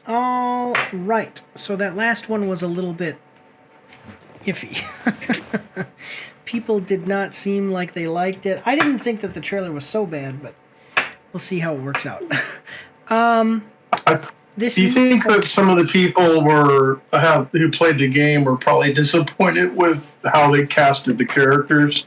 All right. So that last one was a little bit iffy. People did not seem like they liked it. I didn't think that the trailer was so bad, but we'll see how it works out. Do you think that some of the people who played the game were probably disappointed with how they casted the characters?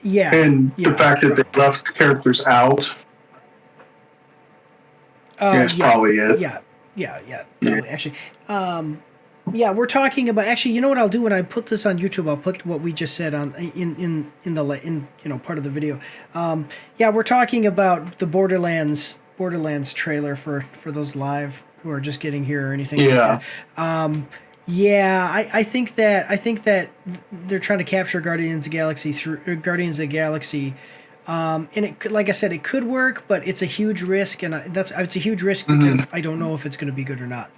Yeah. And the fact that they left characters out? That's probably it. Yeah. Probably, actually. Yeah, we're talking about. Actually, you know what I'll do when I put this on YouTube? I'll put what we just said on in part of the video. Yeah, we're talking about the Borderlands trailer for those live who are just getting here or anything. Yeah. Like that. I think that they're trying to capture Guardians of the Galaxy. And it, like I said, it could work, but it's a huge risk, and it's a huge risk because I don't know if it's going to be good or not.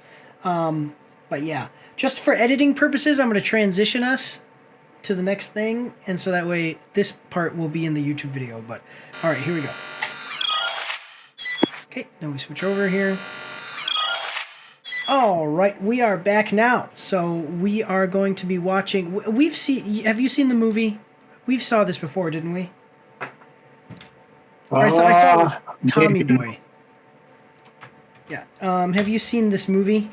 But yeah, just for editing purposes, I'm going to transition us to the next thing, and so that way this part will be in the YouTube video. But all right, here we go. Okay, then we switch over here. All right, we are back now. So we are going to be watching. Have you seen the movie? We saw this before, didn't we? I saw Tommy Boy. Yeah. Have you seen this movie?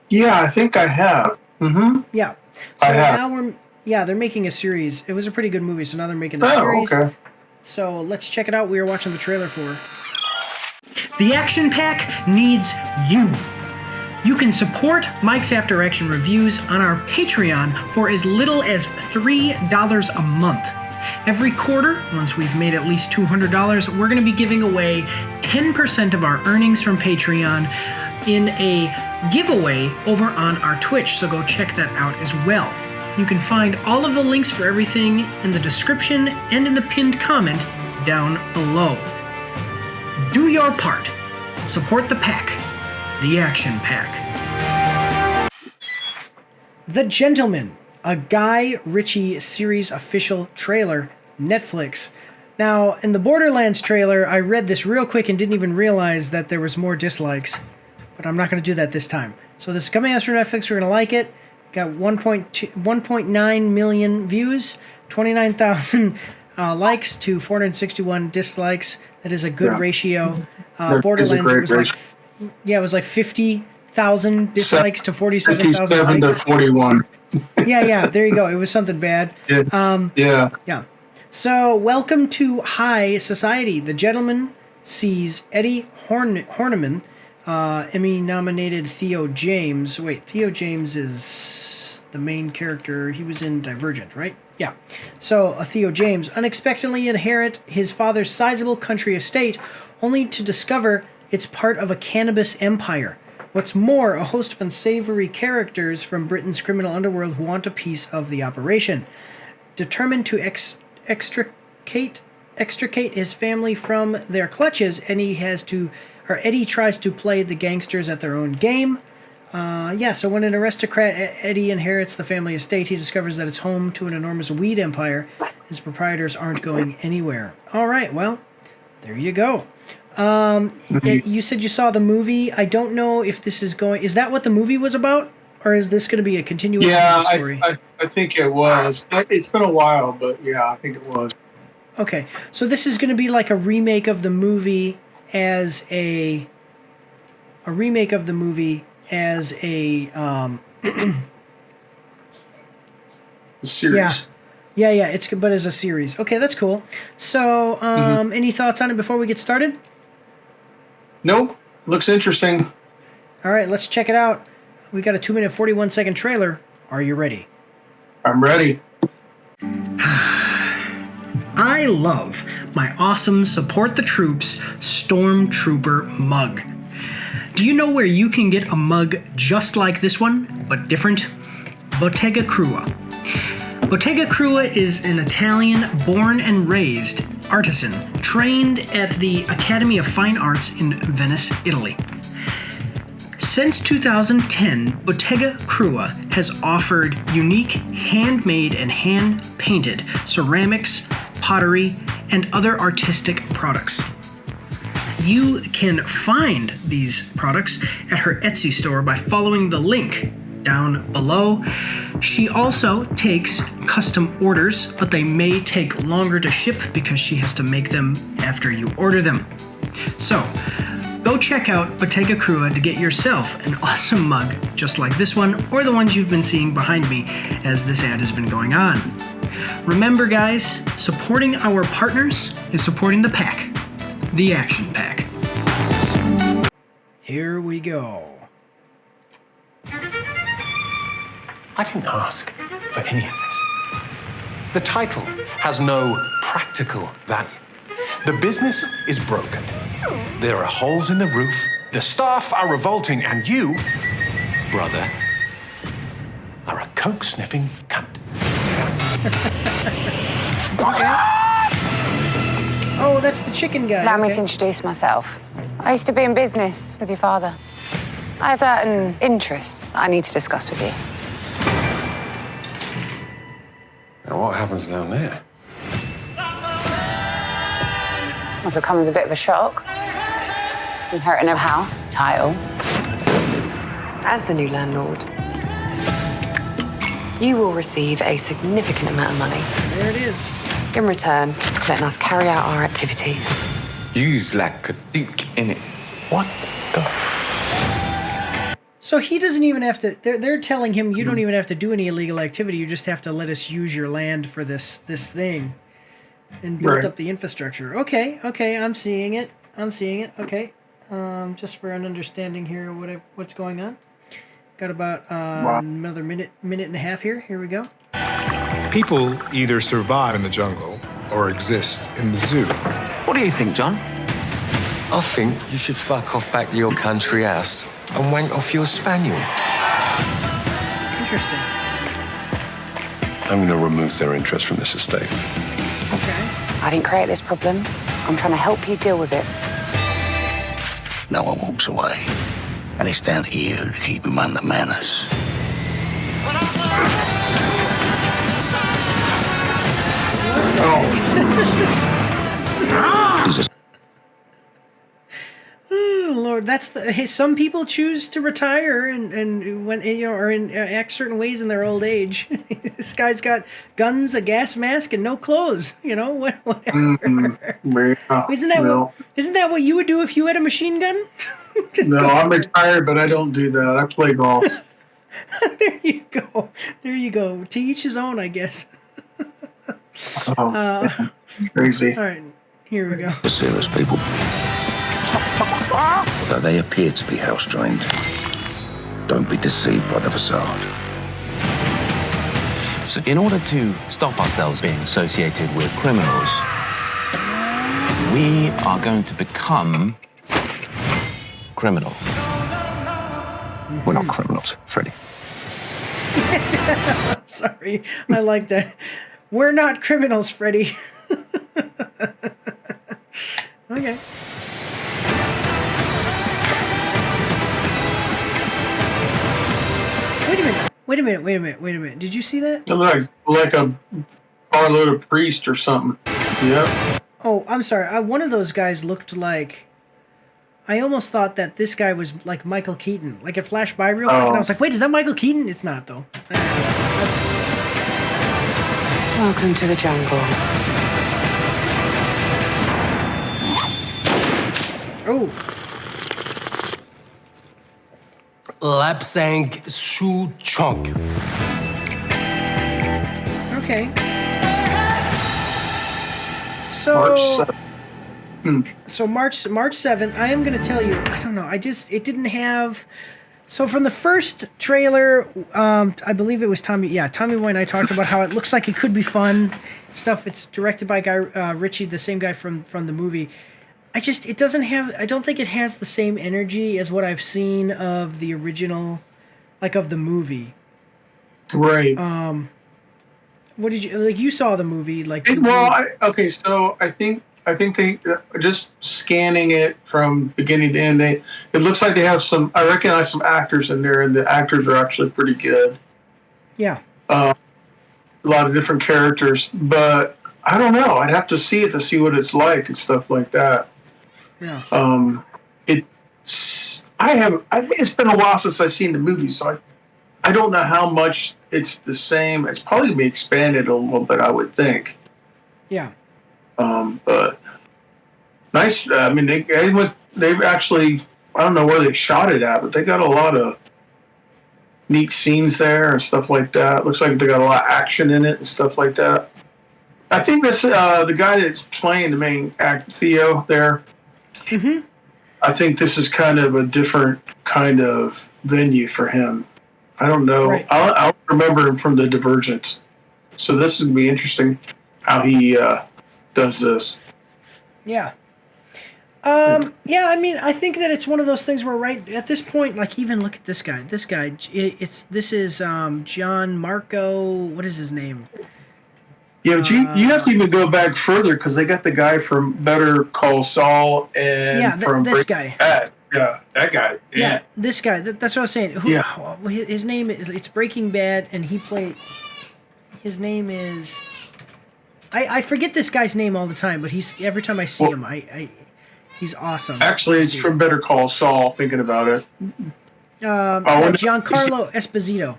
Yeah, I think I have. Mm-hmm. Yeah. So now they're making a series. It was a pretty good movie, so now they're making a series. Okay. So let's check it out. We are watching the trailer for. The Action Pack needs you. You can support Mike's After Action Reviews on our Patreon for as little as $3 a month. Every quarter, once we've made at least $200, we're going to be giving away 10% of our earnings from Patreon in a giveaway over on our Twitch, so go check that out as well. You can find all of the links for everything in the description and in the pinned comment down below. Do your part. Support the pack. The Action Pack. The Gentleman, a Guy Ritchie series official trailer, Netflix. Now, in the Borderlands trailer, I read this real quick and didn't even realize that there was more dislikes, but I'm not going to do that this time. So this is coming out from Netflix. We're going to like it. Got 1.9 million views, 29,000 likes to 461 dislikes. That is a good ratio. Borderlands it was like 50,000 dislikes to 47,000 likes. To 41. Yeah, there you go. It was something bad. Yeah. So, welcome to High Society. The Gentleman sees Eddie Horniman, Emmy-nominated Theo James. Wait, Theo James is the main character. He was in Divergent, right? Yeah. So, Theo James unexpectedly inherit his father's sizable country estate, only to discover it's part of a cannabis empire. What's more, a host of unsavory characters from Britain's criminal underworld who want a piece of the operation. Determined to extricate his family from their clutches, Eddie tries to play the gangsters at their own game. So when an aristocrat, Eddie, inherits the family estate, he discovers that it's home to an enormous weed empire. His proprietors aren't going anywhere. All right, well, there you go. You said you saw the movie. I don't know if this is going... Is that what the movie was about? Or is this going to be a continuation of the story? I think it was. It's been a while, but yeah, I think it was. Okay, so this is going to be like a remake of the movie as a series. Yeah, but as a series. Okay, that's cool. So, any thoughts on it before we get started? Nope. Looks interesting. All right, let's check it out. We got a 2-minute 41-second trailer. Are you ready? I'm ready. I love my awesome Support the Troops Stormtrooper mug. Do you know where you can get a mug just like this one, but different? Bottega Krua. Bottega Krua is an Italian born and raised artisan trained at the Academy of Fine Arts in Venice, Italy. Since 2010, Bottega Krua has offered unique handmade and hand-painted ceramics, pottery, and other artistic products. You can find these products at her Etsy store by following the link down below. She also takes custom orders, but they may take longer to ship because she has to make them after you order them. So, go check out Bottega Krua to get yourself an awesome mug just like this one, or the ones you've been seeing behind me as this ad has been going on. Remember, guys, supporting our partners is supporting the pack, the Action Pack. Here we go. I didn't ask for any of this. The title has no practical value. The business is broken. There are holes in the roof, the staff are revolting, and you, brother, are a coke-sniffing cunt. Oh, that's the chicken guy. Allow me to introduce myself. I used to be in business with your father. I have certain interests I need to discuss with you. Now, what happens down there? Must have come as a bit of a shock. Inheriting a house, title. As the new landlord, you will receive a significant amount of money. There it is. In return, letting us carry out our activities. You's like a duke, innit? What the... So he doesn't even have to. They're telling him you don't even have to do any illegal activity. You just have to let us use your land for this thing, and build up the infrastructure. Okay, I'm seeing it. Okay, just for an understanding here, what's going on. Got about another minute and a half here. Here we go. People either survive in the jungle or exist in the zoo. What do you think, John? I think you should fuck off back to your country house and wank off your spaniel. Interesting. I'm going to remove their interest from this estate. Okay. I didn't create this problem. I'm trying to help you deal with it. No one walks away. And it's down to you to keep him under manners. Oh Lord, that's the. Hey, some people choose to retire and when or act certain ways in their old age. This guy's got guns, a gas mask, and no clothes. Whatever. Isn't that what you would do if you had a machine gun? No, I'm retired, but I don't do that. I play golf. There you go. To each his own, I guess. Crazy. All right, here we go. The serious people. Although they appear to be house-trained, don't be deceived by the facade. So in order to stop ourselves being associated with criminals, we are going to become criminals. We're not criminals, Freddie. I'm sorry. I like that. We're not criminals, Freddie. Okay. Wait a minute. Did you see that? It looks like a carload of priest or something. Yep. Oh, I'm sorry. One of those guys looked like... I almost thought that this guy was like Michael Keaton. Like it flashed by real quick, and I was like, wait, is that Michael Keaton? It's not, though. Welcome to the jungle. Oh. Lapsang Su Chunk. Okay. So... March 7th. So March 7th, I am going to tell you, I don't know, it didn't have... So from the first trailer, I believe it was Tommy Boy and I talked about how it looks like it could be fun stuff. It's directed by Ritchie, the same guy from the movie. I don't think it has the same energy as what I've seen of the original, like of the movie. Right. What did you, like you saw the movie, like... So I think they just scanning it from beginning to end. It looks like they have some. I recognize some actors in there, and the actors are actually pretty good. Yeah. A lot of different characters, but I don't know. I'd have to see it to see what it's like and stuff like that. Yeah. I think it's been a while since I've seen the movie, so I don't know how much it's the same. It's probably gonna be expanded a little bit, I would think. Yeah. But nice. I mean, they've actually, I don't know where they shot it at, but they got a lot of neat scenes there and stuff like that. Looks like they got a lot of action in it and stuff like that. I think this the guy that's playing the main act, Theo, there. Mm-hmm. I think this is kind of a different kind of venue for him. I don't know. Right. I'll remember him from the Divergence. So this is going to be interesting how he does this. Yeah. Yeah, I mean, I think that it's one of those things where right at this point, like even look at this guy. This guy, this is John Marco. What is his name? Yeah, but you have to even go back further because they got the guy from Better Call Saul and from this Breaking guy. Bad. Yeah, that guy. Yeah, this guy. That's what I was saying. His name is. It's Breaking Bad, and he played. His name is. I forget this guy's name all the time, but every time I see him, he's awesome. Actually, it's from Better Call Saul. Thinking about it. Giancarlo Esposito.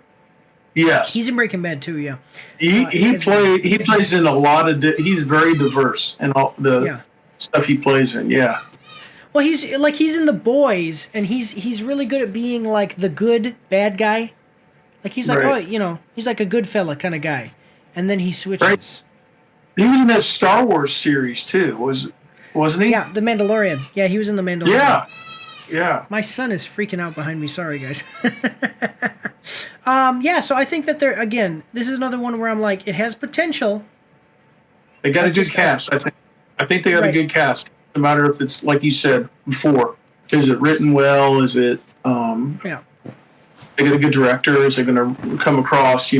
Yes, he's in Breaking Bad too. Yeah, he plays in a lot of. He's very diverse in all the stuff he plays in. Yeah. Well, he's in The Boys, and he's really good at being like the good bad guy. Like he's like he's like a good fella kind of guy, and then he switches. Right. He was in that Star Wars series too, wasn't he? Yeah, The Mandalorian. Yeah, he was in The Mandalorian. Yeah. Yeah. My son is freaking out behind me. Sorry, guys. Yeah, so I think that this is another one where I'm like, it has potential. They got a good cast. I think they got a good cast. No matter if it's like you said before, is it written well? Is it? Yeah. They got a good director. Is it going to come across?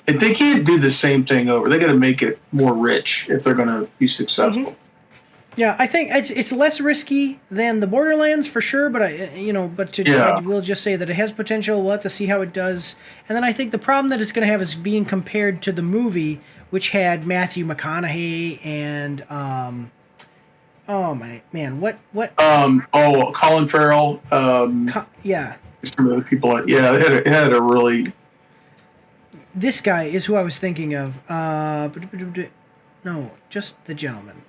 If they can't do the same thing over, they got to make it more rich if they're going to be successful. Mm-hmm. Yeah, I think it's less risky than the Borderlands for sure, but I will just say that it has potential. We'll have to see how it does. And then I think the problem that it's going to have is being compared to the movie, which had Matthew McConaughey and Colin Farrell. Yeah. Some other people. It had a really. This guy is who I was thinking of. No, just the gentleman.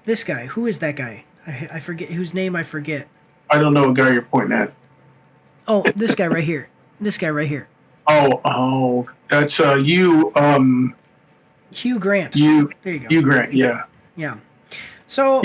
This guy. Who is that guy? I forget whose name I forget. I don't know what guy you're pointing at. Oh, this guy right here. This guy right here. Oh, that's you. Hugh Grant. There you go. Hugh Grant. Yeah. Yeah. So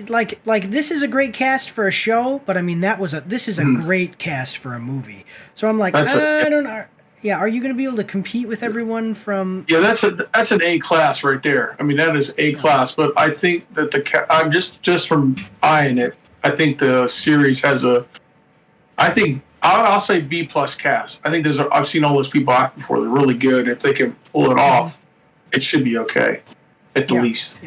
like this is a great cast for a show, but I mean this is a great cast for a movie. So I'm like, I don't know. Yeah, are you going to be able to compete with everyone from? Yeah, that's an A class right there. I mean, that is A class. But I think that I'm just from eyeing it. I think the series has I'll say B plus cast. I think I've seen all those people act before. They're really good. If they can pull it off, it should be okay, at the least.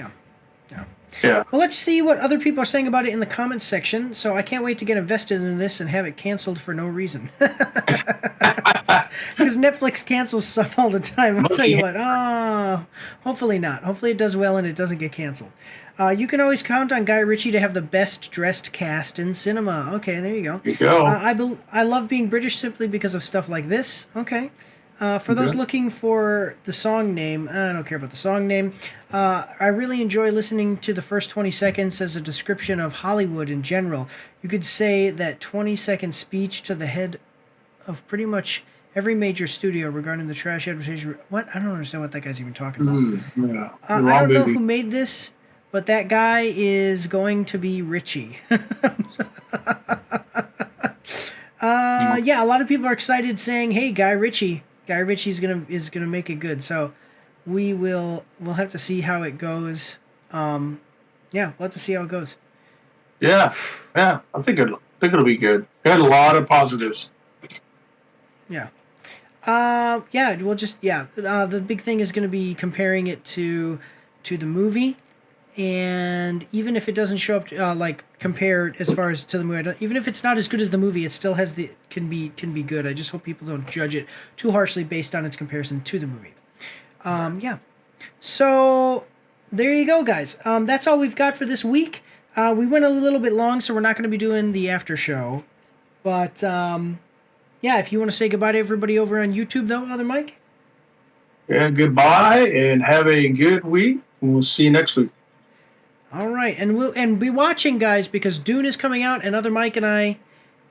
Yeah. Well, let's see what other people are saying about it in the comments section. So I can't wait to get invested in this and have it canceled for no reason. Because Netflix cancels stuff all the time. I'll tell you what. Oh, hopefully not. Hopefully it does well and it doesn't get canceled. You can always count on Guy Ritchie to have the best dressed cast in cinema. Okay, there you go. There you go. I love being British simply because of stuff like this. Okay. For those looking for the song name, I don't care about the song name. I really enjoy listening to the first 20 seconds as a description of Hollywood in general. You could say that 20-second speech to the head of pretty much every major studio regarding the trash advertising. What? I don't understand what that guy's even talking about. I don't know who made this, but that guy is going to be Ritchie. Yeah, a lot of people are excited saying, "Hey, Guy Ritchie is gonna make it good." So we'll have to see how it goes. We'll have to see how it goes. Yeah. I think it'll be good. It had a lot of positives. Yeah. The big thing is going to be comparing it to the movie, and even if it doesn't show up compared as far as to the movie, even if it's not as good as the movie, it still has can be good. I just hope people don't judge it too harshly based on its comparison to the movie. So there you go, guys. That's all we've got for this week. We went a little bit long, so we're not going to be doing the after show. But, yeah, if you want to say goodbye to everybody over on YouTube, though, Other Mike? Yeah, goodbye, and have a good week. We'll see you next week. All right, and be watching, guys, because Dune is coming out, and Other Mike and I,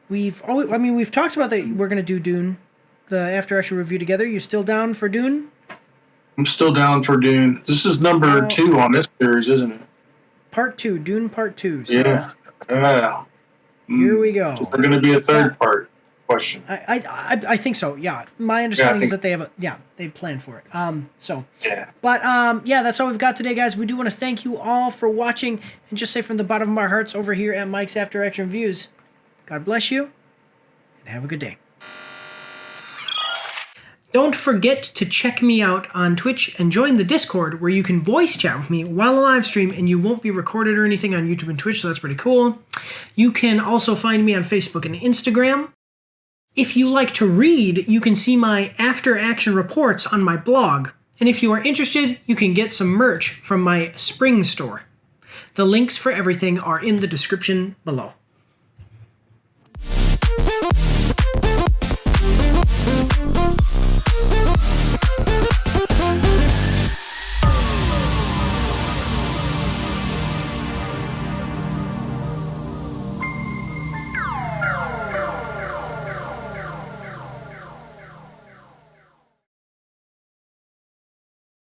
we've talked about that we're going to do Dune, the After Action review together. You still down for Dune? I'm still down for Dune. This is number 2 on this series, isn't it? Part 2, Dune Part 2. So yeah. Here we go. Is there going to be a third part? Question. I think so. Yeah, my understanding is that they planned for it. That's all we've got today, guys. We do want to thank you all for watching, and just say from the bottom of our hearts over here at Mike's After Action Reviews, God bless you, and have a good day. Don't forget to check me out on Twitch and join the Discord, where you can voice chat with me while I live stream, and you won't be recorded or anything on YouTube and Twitch, so that's pretty cool. You can also find me on Facebook and Instagram. If you like to read, you can see my After Action reports on my blog. And if you are interested, you can get some merch from my spring store. The links for everything are in the description below.